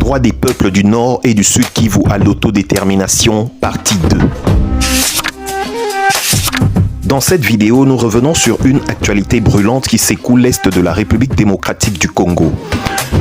droit des peuples du Nord et du Sud Kivu à l'autodétermination, partie 2. Dans cette vidéo, nous revenons sur une actualité brûlante qui secoue l'Est de la République démocratique du Congo.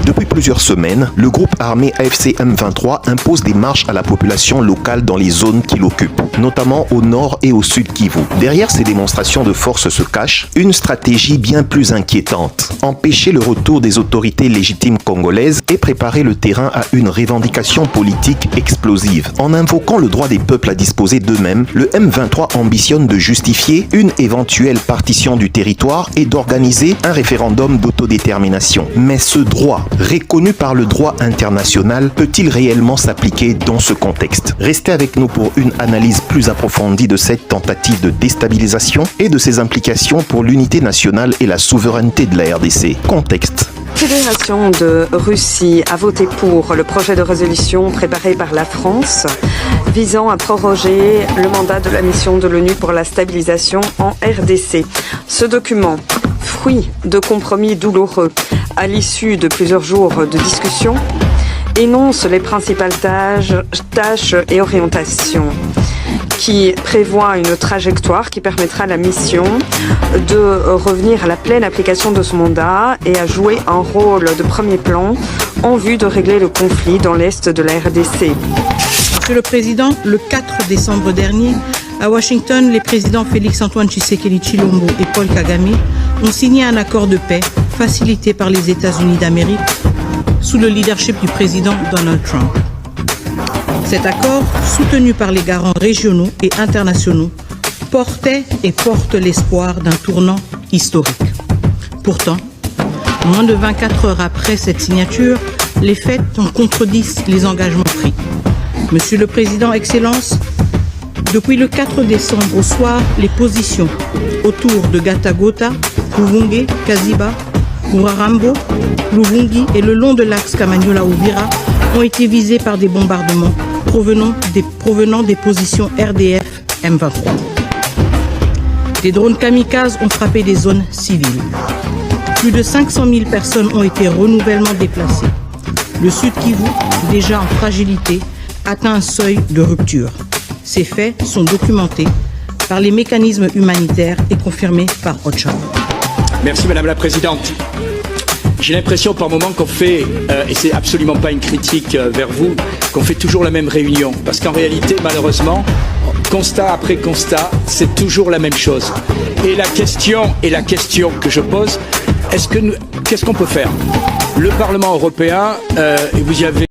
Depuis plusieurs semaines, le groupe armé AFC M23 impose des marches à la population locale dans les zones qu'il occupe, notamment au nord et au sud Kivu. Derrière ces démonstrations de force se cache une stratégie bien plus inquiétante: empêcher le retour des autorités légitimes congolaises et préparer le terrain à une revendication politique explosive. En invoquant le droit des peuples à disposer d'eux-mêmes, le M23 ambitionne de justifier une éventuelle partition du territoire et d'organiser un référendum d'autodétermination. Mais ce droit, reconnu par le droit international, peut-il réellement s'appliquer dans ce contexte? Restez avec nous pour une analyse plus approfondie de cette tentative de déstabilisation et de ses implications pour l'unité nationale et la souveraineté de la RDC. Contexte. La Fédération de Russie a voté pour le projet de résolution préparé par la France visant à proroger le mandat de la mission de l'ONU pour la stabilisation en RDC. Ce document, fruit de compromis douloureux à l'issue de plusieurs jours de discussion, énonce les principales tâches et orientations, qui prévoit une trajectoire qui permettra à la mission de revenir à la pleine application de son mandat et à jouer un rôle de premier plan en vue de régler le conflit dans l'est de la RDC. Monsieur le Président, le 4 décembre dernier, à Washington, les présidents Félix-Antoine Tshisekedi Tshilombo et Paul Kagame ont signé un accord de paix facilité par les États-Unis d'Amérique sous le leadership du président Donald Trump. Cet accord, soutenu par les garants régionaux et internationaux, portait et porte l'espoir d'un tournant historique. Pourtant, moins de 24 heures après cette signature, les faits contredisent les engagements pris. Monsieur le Président, Excellences, depuis le 4 décembre au soir, les positions autour de Gatagota, Luvungi, Kaziba, Urarambo, Luvungi et le long de l'axe Kamanyola-Uvira ont été visés par des bombardements provenant des positions RDF M23. Des drones kamikazes ont frappé des zones civiles. Plus de 500 000 personnes ont été renouvellement déplacées. Le Sud Kivu, déjà en fragilité, atteint un seuil de rupture. Ces faits sont documentés par les mécanismes humanitaires et confirmés par OCHA. Merci Madame la Présidente. J'ai l'impression par moment qu'on fait, et c'est absolument pas une critique vers vous, qu'on fait toujours la même réunion. Parce qu'en réalité, malheureusement, constat après constat, c'est toujours la même chose. Et la question que je pose, qu'est-ce qu'on peut faire? Le Parlement européen, et vous y avez